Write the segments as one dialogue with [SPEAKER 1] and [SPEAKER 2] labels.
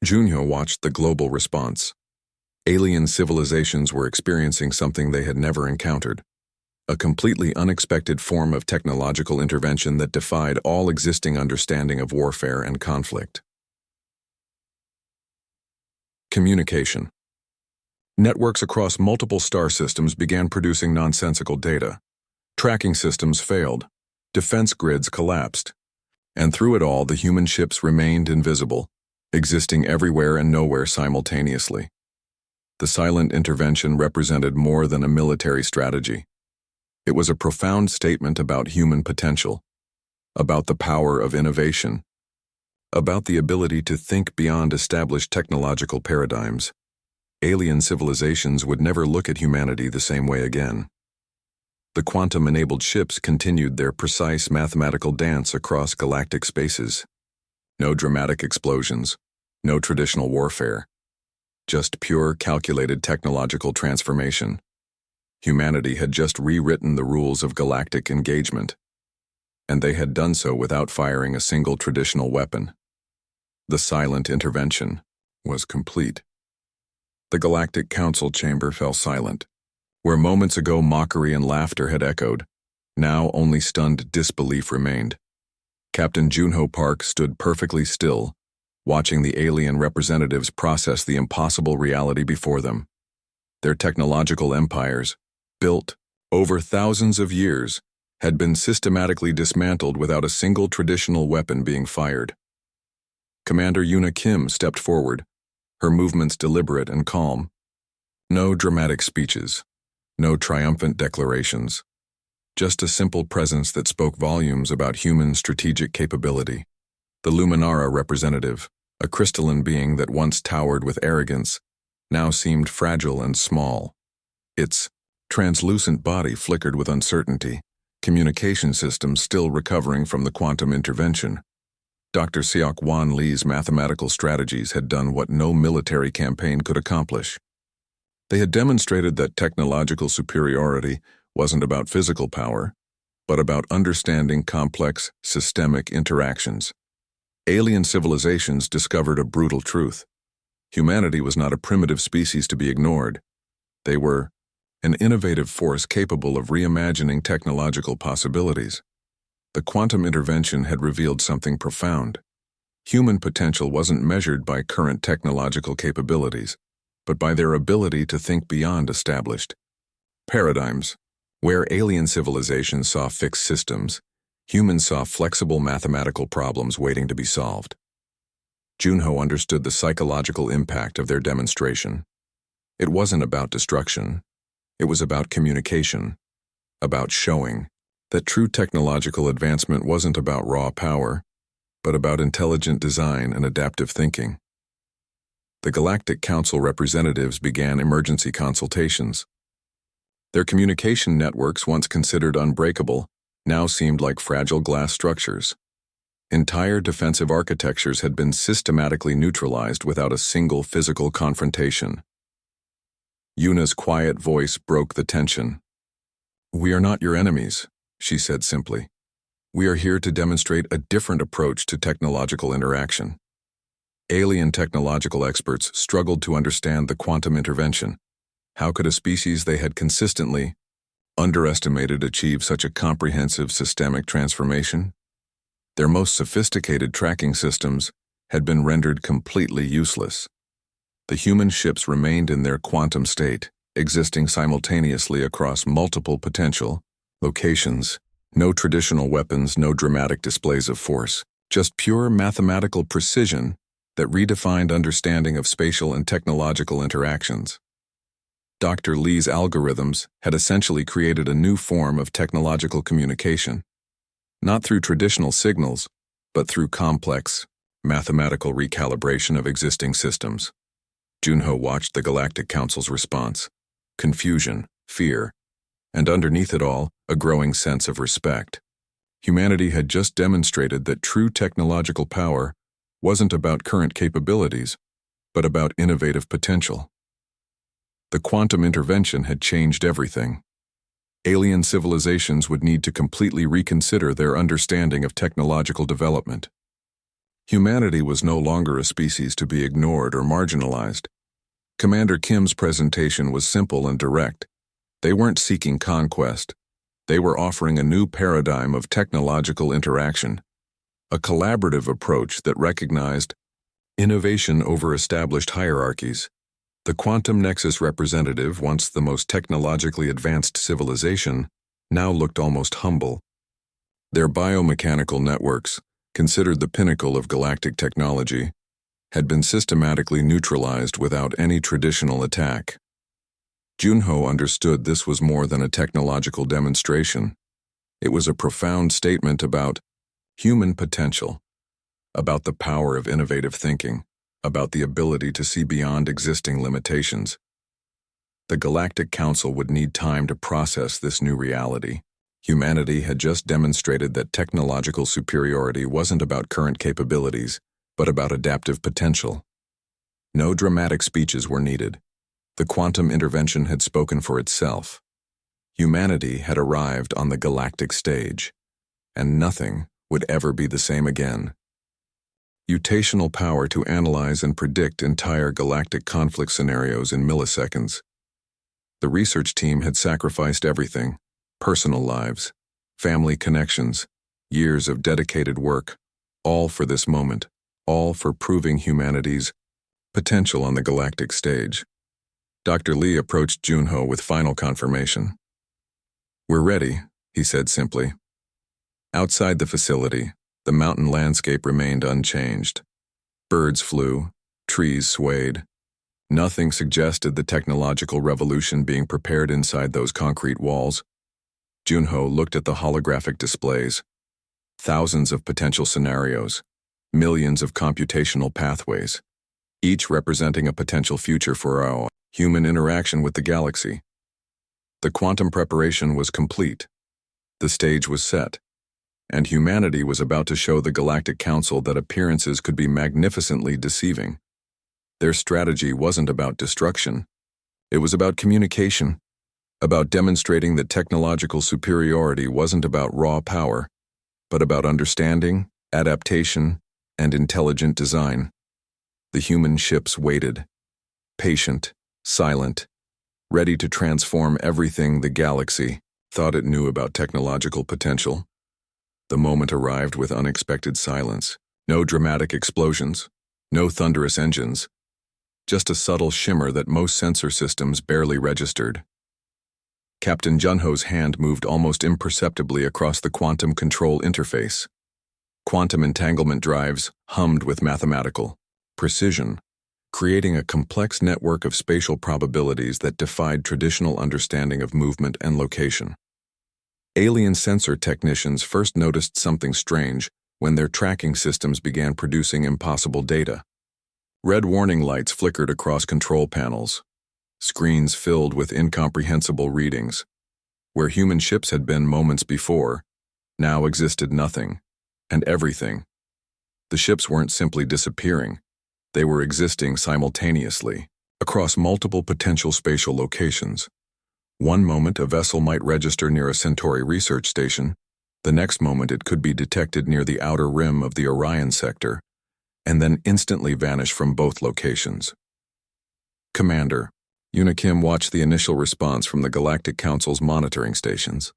[SPEAKER 1] Junho watched the global response. Alien civilizations were experiencing something they had never encountered. A completely unexpected form of technological intervention that defied all existing understanding of warfare and conflict. Communication. Networks across multiple star systems began producing nonsensical data. Tracking systems failed. Defense grids collapsed. And through it all, the human ships remained invisible, existing everywhere and nowhere simultaneously. The silent intervention represented more than a military strategy. It was a profound statement about human potential, about the power of innovation, about the ability to think beyond established technological paradigms. Alien civilizations would never look at humanity the same way again. The quantum-enabled ships continued their precise mathematical dance across galactic spaces. No dramatic explosions, no traditional warfare. Just pure, calculated technological transformation. Humanity had just rewritten the rules of galactic engagement, and they had done so without firing a single traditional weapon. The silent intervention was complete. The Galactic Council chamber fell silent. Where moments ago mockery and laughter had echoed, now only stunned disbelief remained. Captain Junho Park stood perfectly still, watching the alien representatives process the impossible reality before them. Their technological empires, built over thousands of years, had been systematically dismantled without a single traditional weapon being fired. Commander Yuna Kim stepped forward, her movements deliberate and calm. No dramatic speeches, no triumphant declarations, just a simple presence that spoke volumes about human strategic capability. The Luminara representative, a crystalline being that once towered with arrogance, now seemed fragile and small. Its translucent body flickered with uncertainty, communication systems still recovering from the quantum intervention. Dr. Seok Wan Lee's mathematical strategies had done what no military campaign could accomplish. They had demonstrated that technological superiority wasn't about physical power, but about understanding complex, systemic interactions. Alien civilizations discovered a brutal truth. Humanity was not a primitive species to be ignored. They were an innovative force capable of reimagining technological possibilities. The quantum intervention had revealed something profound. Human potential wasn't measured by current technological capabilities, but by their ability to think beyond established paradigms. Where alien civilizations saw fixed systems, humans saw flexible mathematical problems waiting to be solved. Junho understood the psychological impact of their demonstration. It wasn't about destruction. It was about communication, about showing that true technological advancement wasn't about raw power, but about intelligent design and adaptive thinking. The Galactic Council representatives began emergency consultations. Their communication networks, once considered unbreakable, now seemed like fragile glass structures. Entire defensive architectures had been systematically neutralized without a single physical confrontation. Yuna's quiet voice broke the tension. "We are not your enemies," she said simply. "We are here to demonstrate a different approach to technological interaction." Alien technological experts struggled to understand the quantum intervention. How could a species they had consistently underestimated achieve such a comprehensive systemic transformation? Their most sophisticated tracking systems had been rendered completely useless. The human ships remained in their quantum state, existing simultaneously across multiple potential locations. No traditional weapons, no dramatic displays of force, just pure mathematical precision that redefined understanding of spatial and technological interactions. Dr. Lee's algorithms had essentially created a new form of technological communication, not through traditional signals, but through complex, mathematical recalibration of existing systems. Junho watched the Galactic Council's response. Confusion, fear, and underneath it all, a growing sense of respect. Humanity had just demonstrated that true technological power wasn't about current capabilities, but about innovative potential. The quantum intervention had changed everything. Alien civilizations would need to completely reconsider their understanding of technological development. Humanity was no longer a species to be ignored or marginalized. Commander Kim's presentation was simple and direct. They weren't seeking conquest. They were offering a new paradigm of technological interaction, a collaborative approach that recognized innovation over established hierarchies. The Quantum Nexus representative, once the most technologically advanced civilization, now looked almost humble. Their biomechanical networks, considered the pinnacle of galactic technology, had been systematically neutralized without any traditional attack. Junho understood this was more than a technological demonstration. It was a profound statement about human potential, about the power of innovative thinking, about the ability to see beyond existing limitations. The Galactic Council would need time to process this new reality. Humanity had just demonstrated that technological superiority wasn't about current capabilities, but about adaptive potential. No dramatic speeches were needed. The quantum intervention had spoken for itself. Humanity had arrived on the galactic stage, and nothing would ever be the same again. Mutational power to analyze and predict entire galactic conflict scenarios in milliseconds. The research team had sacrificed everything: personal lives, family connections, years of dedicated work, all for this moment, all for proving humanity's potential on the galactic stage. Dr. Lee approached Junho with final confirmation. "We're ready," he said simply. Outside the facility, the mountain landscape remained unchanged. Birds flew, trees swayed. Nothing suggested the technological revolution being prepared inside those concrete walls. Junho looked at the holographic displays. Thousands of potential scenarios, millions of computational pathways, each representing a potential future for our human interaction with the galaxy. The quantum preparation was complete. The stage was set, and humanity was about to show the Galactic Council that appearances could be magnificently deceiving. Their strategy wasn't about destruction. It was about communication, about demonstrating that technological superiority wasn't about raw power, but about understanding, adaptation, and intelligent design. The human ships waited, patient, silent, ready to transform everything the galaxy thought it knew about technological potential. The moment arrived with unexpected silence. No dramatic explosions, no thunderous engines, just a subtle shimmer that most sensor systems barely registered. Captain Junho's hand moved almost imperceptibly across the quantum control interface. Quantum entanglement drives hummed with mathematical precision, creating a complex network of spatial probabilities that defied traditional understanding of movement and location. Alien sensor technicians first noticed something strange when their tracking systems began producing impossible data. Red warning lights flickered across control panels. Screens filled with incomprehensible readings. Where human ships had been moments before, now existed nothing, and everything. The ships weren't simply disappearing. They were existing simultaneously, across multiple potential spatial locations. One moment a vessel might register near a Centauri research station, the next moment it could be detected near the outer rim of the Orion sector, and then instantly vanish from both locations. "Commander," Unikim watched the initial response from the Galactic Council's monitoring stations.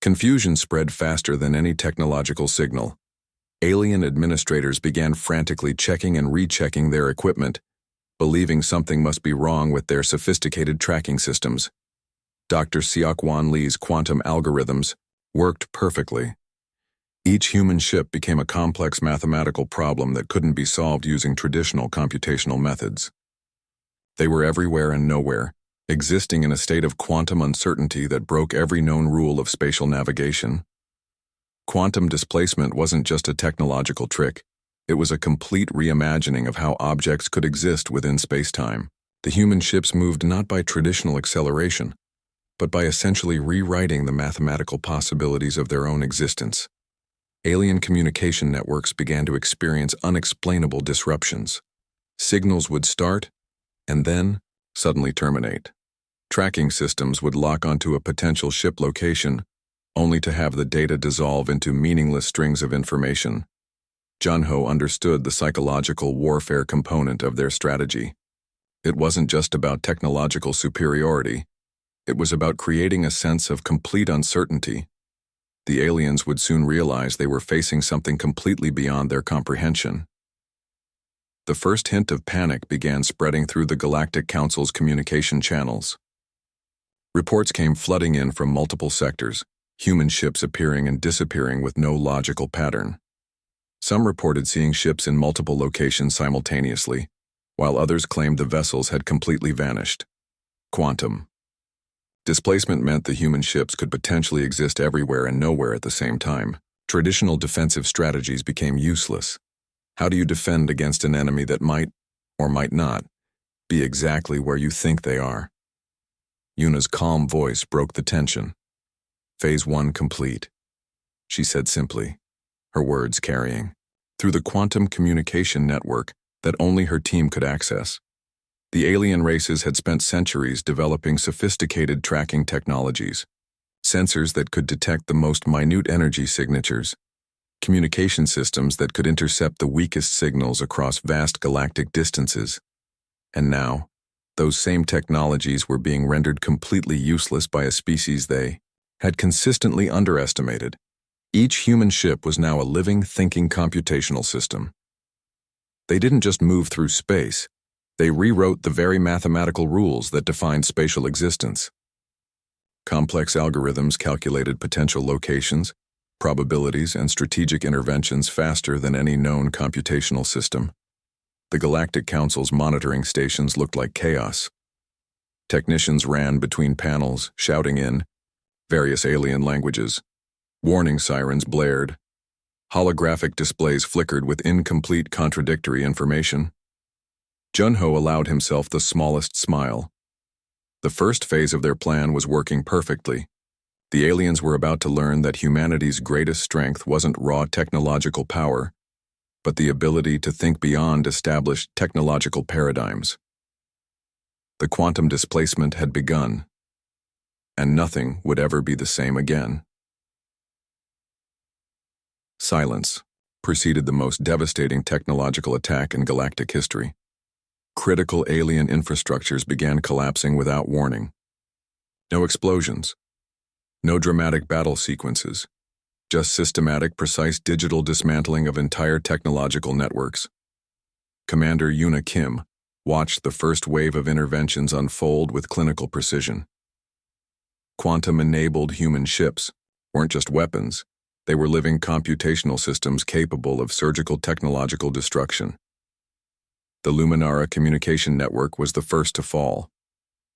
[SPEAKER 1] Confusion spread faster than any technological signal. Alien administrators began frantically checking and rechecking their equipment, believing something must be wrong with their sophisticated tracking systems. Dr. Seok-Wan Lee's quantum algorithms worked perfectly. Each human ship became a complex mathematical problem that couldn't be solved using traditional computational methods. They were everywhere and nowhere, existing in a state of quantum uncertainty that broke every known rule of spatial navigation. Quantum displacement wasn't just a technological trick, it was a complete reimagining of how objects could exist within spacetime. The human ships moved not by traditional acceleration, but by essentially rewriting the mathematical possibilities of their own existence. Alien communication networks began to experience unexplainable disruptions. Signals would start, and then suddenly terminate. Tracking systems would lock onto a potential ship location, only to have the data dissolve into meaningless strings of information. Junho understood the psychological warfare component of their strategy. It wasn't just about technological superiority. It was about creating a sense of complete uncertainty. The aliens would soon realize they were facing something completely beyond their comprehension. The first hint of panic began spreading through the Galactic Council's communication channels. Reports came flooding in from multiple sectors, human ships appearing and disappearing with no logical pattern. Some reported seeing ships in multiple locations simultaneously, while others claimed the vessels had completely vanished. Quantum displacement meant the human ships could potentially exist everywhere and nowhere at the same time. Traditional defensive strategies became useless. How do you defend against an enemy that might, or might not, be exactly where you think they are? Yuna's calm voice broke the tension. Phase 1 complete, she said simply, her words carrying through the quantum communication network that only her team could access. The alien races had spent centuries developing sophisticated tracking technologies, sensors that could detect the most minute energy signatures, communication systems that could intercept the weakest signals across vast galactic distances. And now, those same technologies were being rendered completely useless by a species they had consistently underestimated. Each human ship was now a living, thinking computational system. They didn't just move through space, they rewrote the very mathematical rules that defined spatial existence. Complex algorithms calculated potential locations, probabilities, and strategic interventions faster than any known computational system. The Galactic Council's monitoring stations looked like chaos. Technicians ran between panels, shouting in various alien languages. Warning sirens blared. Holographic displays flickered with incomplete, contradictory information. Junho allowed himself the smallest smile. The first phase of their plan was working perfectly. The aliens were about to learn that humanity's greatest strength wasn't raw technological power, but the ability to think beyond established technological paradigms. The quantum displacement had begun, and nothing would ever be the same again. Silence preceded the most devastating technological attack in galactic history. Critical alien infrastructures began collapsing without warning. No explosions, no dramatic battle sequences, just systematic, precise digital dismantling of entire technological networks. Commander Yuna Kim watched the first wave of interventions unfold with clinical precision. Quantum-enabled human ships weren't just weapons, they were living computational systems capable of surgical technological destruction. The Luminara communication network was the first to fall.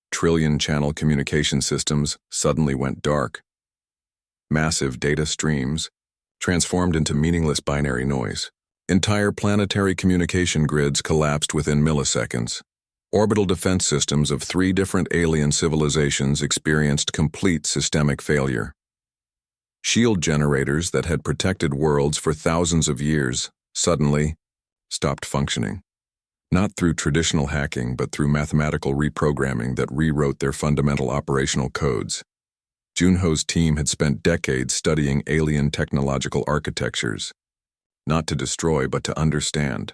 [SPEAKER 1] Trillion-channel communication systems suddenly went dark. Massive data streams transformed into meaningless binary noise. Entire planetary communication grids collapsed within milliseconds. Orbital defense systems of 3 different alien civilizations experienced complete systemic failure. Shield generators that had protected worlds for thousands of years suddenly stopped functioning. Not through traditional hacking, but through mathematical reprogramming that rewrote their fundamental operational codes. Junho's team had spent decades studying alien technological architectures, not to destroy but to understand.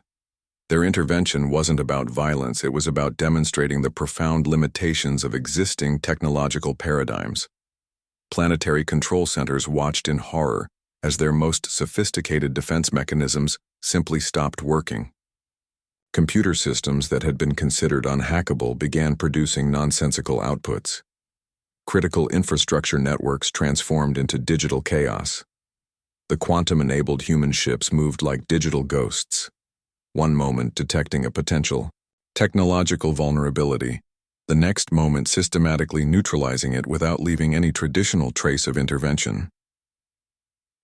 [SPEAKER 1] Their intervention wasn't about violence, it was about demonstrating the profound limitations of existing technological paradigms. Planetary control centers watched in horror as their most sophisticated defense mechanisms simply stopped working. Computer systems that had been considered unhackable began producing nonsensical outputs. Critical infrastructure networks transformed into digital chaos. The quantum-enabled human ships moved like digital ghosts, one moment detecting a potential technological vulnerability, the next moment systematically neutralizing it without leaving any traditional trace of intervention.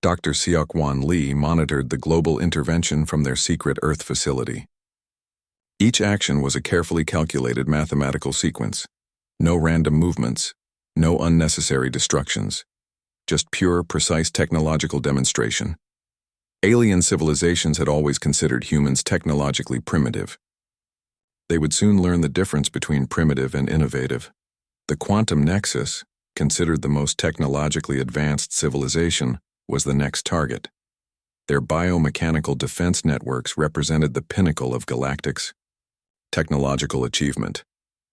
[SPEAKER 1] Dr. Seok-Wan Lee monitored the global intervention from their secret Earth facility. Each action was a carefully calculated mathematical sequence. No random movements, no unnecessary destructions. Just pure, precise technological demonstration. Alien civilizations had always considered humans technologically primitive. They would soon learn the difference between primitive and innovative. The quantum nexus, considered the most technologically advanced civilization, was the next target. Their biomechanical defense networks represented the pinnacle of Galactic's technological achievement.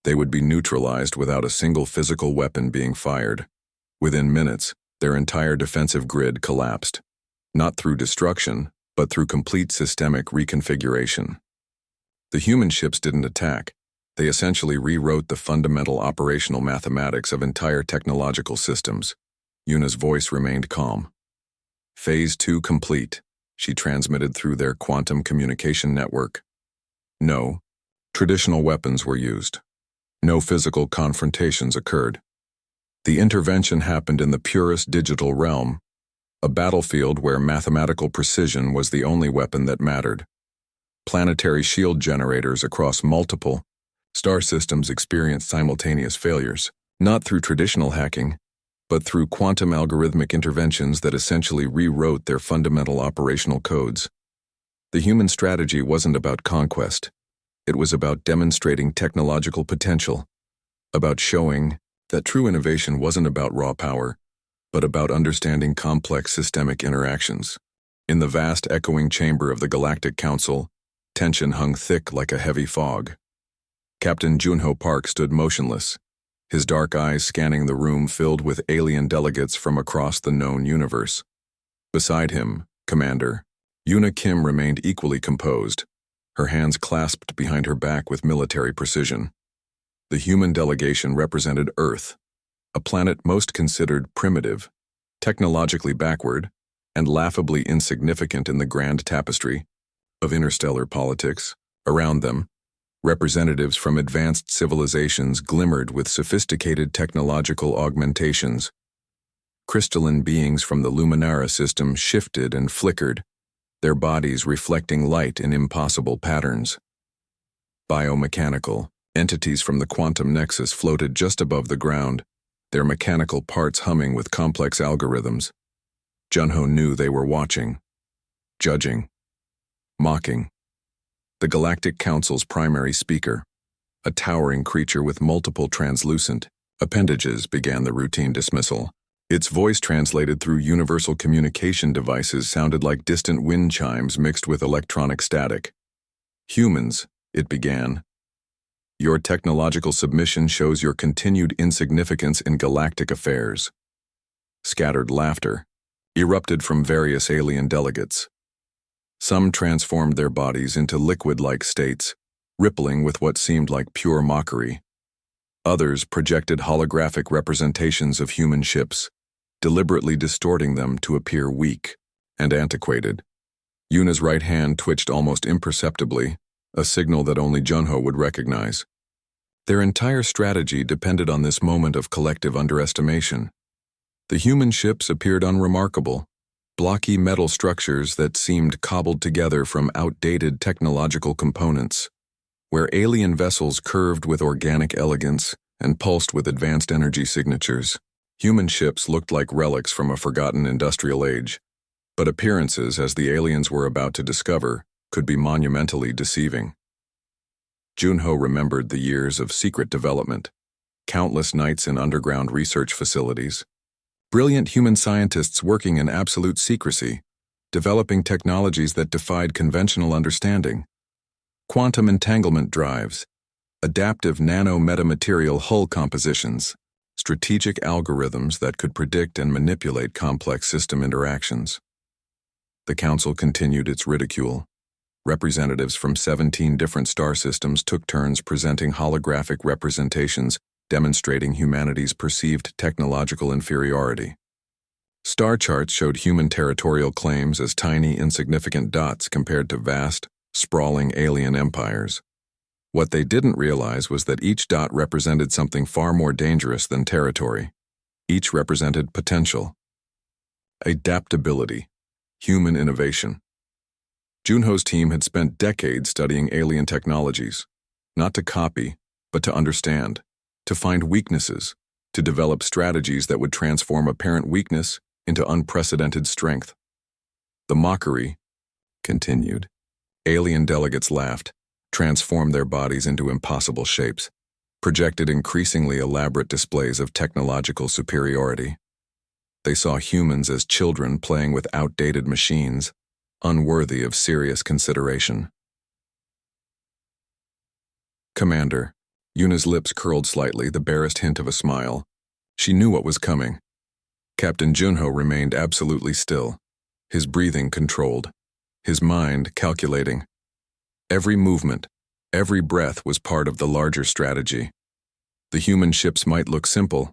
[SPEAKER 1] They would be neutralized without a single physical weapon being fired. Within minutes, their entire defensive grid collapsed, not through destruction, but through complete systemic reconfiguration. The human ships didn't attack. They essentially rewrote the fundamental operational mathematics of entire technological systems. Yuna's voice remained calm. Phase 2 complete, she transmitted through their quantum communication network. No traditional weapons were used. No physical confrontations occurred. The intervention happened in the purest digital realm, a battlefield where mathematical precision was the only weapon that mattered. Planetary shield generators across multiple star systems experienced simultaneous failures, not through traditional hacking, but through quantum algorithmic interventions that essentially rewrote their fundamental operational codes. The human strategy wasn't about conquest. It was about demonstrating technological potential, about showing that true innovation wasn't about raw power, but about understanding complex systemic interactions. In the vast echoing chamber of the Galactic Council, tension hung thick like a heavy fog. Captain Junho Park stood motionless, his dark eyes scanning the room filled with alien delegates from across the known universe. Beside him, Commander Yuna Kim remained equally composed, her hands clasped behind her back with military precision. The human delegation represented Earth, a planet most considered primitive, technologically backward, and laughably insignificant in the grand tapestry of interstellar politics. Around them, representatives from advanced civilizations glimmered with sophisticated technological augmentations. Crystalline beings from the Luminara system shifted and flickered, their bodies reflecting light in impossible patterns. Biomechanical entities from the quantum nexus floated just above the ground, their mechanical parts humming with complex algorithms. Junho knew they were watching, judging, mocking. The Galactic Council's primary speaker, a towering creature with multiple translucent appendages, began the routine dismissal. Its voice, translated through universal communication devices, sounded like distant wind chimes mixed with electronic static. "Humans," it began, "your technological submission shows your continued insignificance in galactic affairs." Scattered laughter erupted from various alien delegates. Some transformed their bodies into liquid-like states, rippling with what seemed like pure mockery. Others projected holographic representations of human ships, deliberately distorting them to appear weak and antiquated. Yuna's right hand twitched almost imperceptibly, a signal that only Junho would recognize. Their entire strategy depended on this moment of collective underestimation. The human ships appeared unremarkable, blocky metal structures that seemed cobbled together from outdated technological components, where alien vessels curved with organic elegance and pulsed with advanced energy signatures. Human ships looked like relics from a forgotten industrial age, but appearances, as the aliens were about to discover, could be monumentally deceiving. Junho remembered the years of secret development, countless nights in underground research facilities, brilliant human scientists working in absolute secrecy, developing technologies that defied conventional understanding. Quantum entanglement drives, adaptive nano-metamaterial hull compositions, strategic algorithms that could predict and manipulate complex system interactions. The Council continued its ridicule. Representatives from 17 different star systems took turns presenting holographic representations demonstrating humanity's perceived technological inferiority. Star charts showed human territorial claims as tiny, insignificant dots compared to vast, sprawling alien empires. What they didn't realize was that each dot represented something far more dangerous than territory. Each represented potential, adaptability, human innovation. Junho's team had spent decades studying alien technologies, not to copy, but to understand, to find weaknesses, to develop strategies that would transform apparent weakness into unprecedented strength. The mockery continued. Alien delegates laughed, transformed their bodies into impossible shapes, projected increasingly elaborate displays of technological superiority. They saw humans as children playing with outdated machines, unworthy of serious consideration. Commander. Yuna's lips curled slightly, the barest hint of a smile. She knew what was coming. Captain Junho remained absolutely still, his breathing controlled, his mind calculating. Every movement, every breath was part of the larger strategy. The human ships might look simple,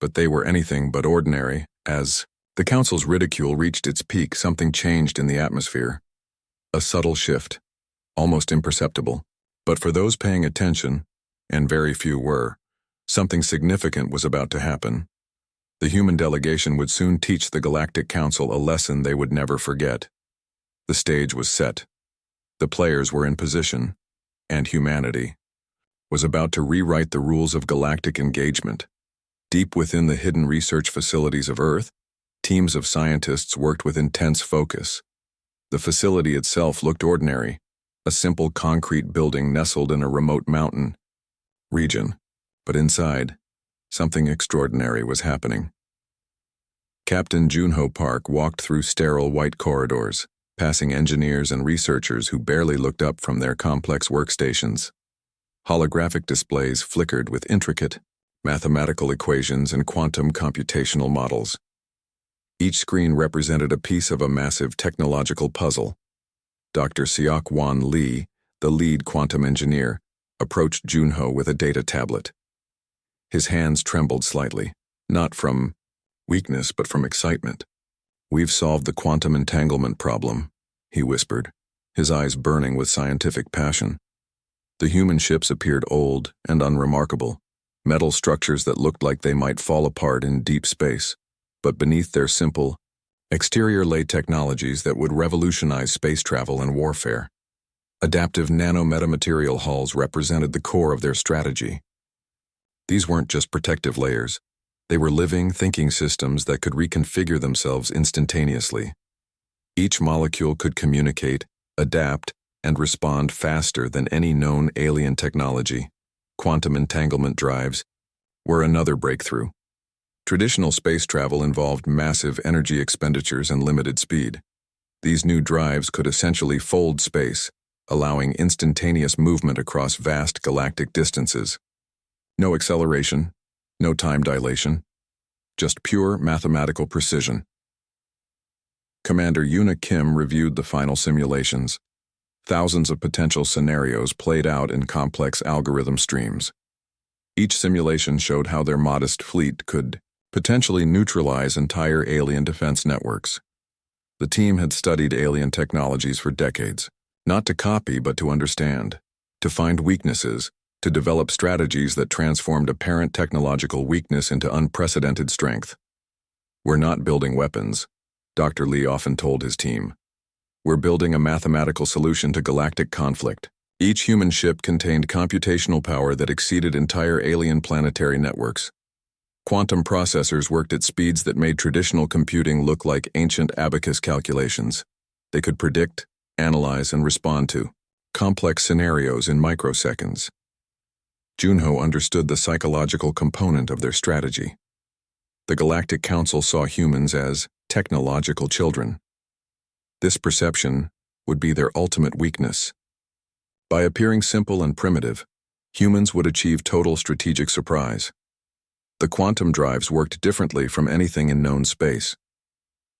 [SPEAKER 1] but they were anything but ordinary. As the Council's ridicule reached its peak, something changed in the atmosphere. A subtle shift, almost imperceptible. But for those paying attention, and very few were, something significant was about to happen. The human delegation would soon teach the Galactic Council a lesson they would never forget. The stage was set. The players were in position, and humanity was about to rewrite the rules of galactic engagement. Deep within the hidden research facilities of Earth, teams of scientists worked with intense focus. The facility itself looked ordinary, a simple concrete building nestled in a remote mountain region, but inside, something extraordinary was happening. Captain Junho Park walked through sterile white corridors, passing engineers and researchers who barely looked up from their complex workstations. Holographic displays flickered with intricate mathematical equations and quantum computational models. Each screen represented a piece of a massive technological puzzle. Dr. Seok-Wan Lee, the lead quantum engineer, approached Junho with a data tablet. His hands trembled slightly, not from weakness but from excitement. "We've solved the quantum entanglement problem," he whispered, his eyes burning with scientific passion. The human ships appeared old and unremarkable, metal structures that looked like they might fall apart in deep space, but beneath their simple exterior lay technologies that would revolutionize space travel and warfare. Adaptive nano-metamaterial hulls represented the core of their strategy. These weren't just protective layers. They were living, thinking systems that could reconfigure themselves instantaneously. Each molecule could communicate, adapt, and respond faster than any known alien technology. Quantum entanglement drives were another breakthrough. Traditional space travel involved massive energy expenditures and limited speed. These new drives could essentially fold space, allowing instantaneous movement across vast galactic distances. No acceleration, no time dilation, just pure mathematical precision. Commander Yuna Kim reviewed the final simulations. Thousands of potential scenarios played out in complex algorithm streams. Each simulation showed how their modest fleet could potentially neutralize entire alien defense networks. The team had studied alien technologies for decades, not to copy but to understand, to find weaknesses, to develop strategies that transformed apparent technological weakness into unprecedented strength. "We're not building weapons," Dr. Lee often told his team. "We're building a mathematical solution to galactic conflict." Each human ship contained computational power that exceeded entire alien planetary networks. Quantum processors worked at speeds that made traditional computing look like ancient abacus calculations. They could predict, analyze, and respond to complex scenarios in microseconds. Junho understood the psychological component of their strategy. The Galactic Council saw humans as technological children. This perception would be their ultimate weakness. By appearing simple and primitive, humans would achieve total strategic surprise. The quantum drives worked differently from anything in known space.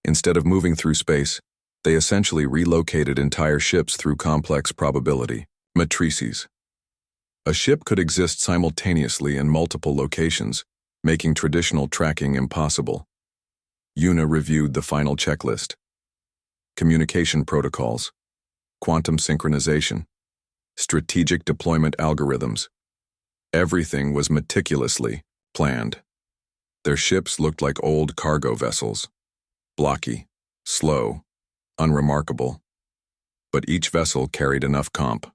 [SPEAKER 1] Instead of moving through space, they essentially relocated entire ships through complex probability matrices. A ship could exist simultaneously in multiple locations, making traditional tracking impossible. Yuna reviewed the final checklist. Communication protocols, quantum synchronization, strategic deployment algorithms. Everything was meticulously planned. Their ships looked like old cargo vessels, blocky, slow, unremarkable. But each vessel carried enough comp